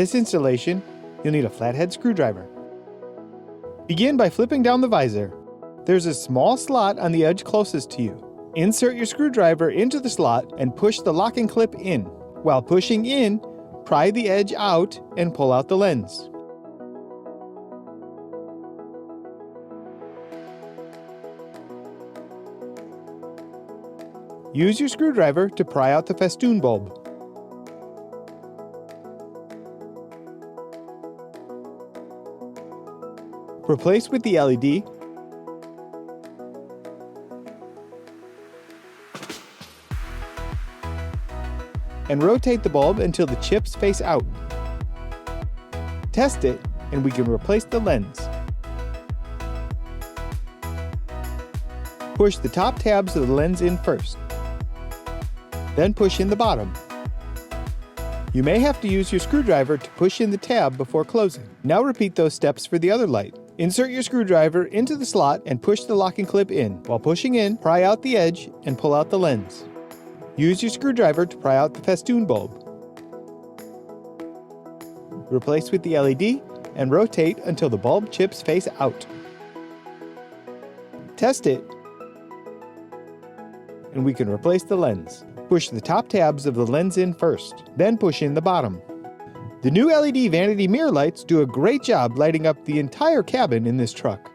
this installation, you'll need a flathead screwdriver. Begin by flipping down the visor. There's a small slot on the edge closest to you. Insert your screwdriver into the slot and push the locking clip in. While pushing in, pry the edge out and pull out the lens. Use your screwdriver to pry out the festoon bulb. Replace with the LED. And rotate the bulb until the chips face out. Test it, and we can replace the lens. Push the top tabs of the lens in first. Then push in the bottom. You may have to use your screwdriver to push in the tab before closing. Now repeat those steps for the other light. Insert your screwdriver into the slot and push the locking clip in. While pushing in, pry out the edge and pull out the lens. Use your screwdriver to pry out the festoon bulb. Replace with the LED and rotate until the bulb chips face out. Test it, and we can replace the lens. Push the top tabs of the lens in first, then push in the bottom. The new LED vanity mirror lights do a great job lighting up the entire cabin in this truck.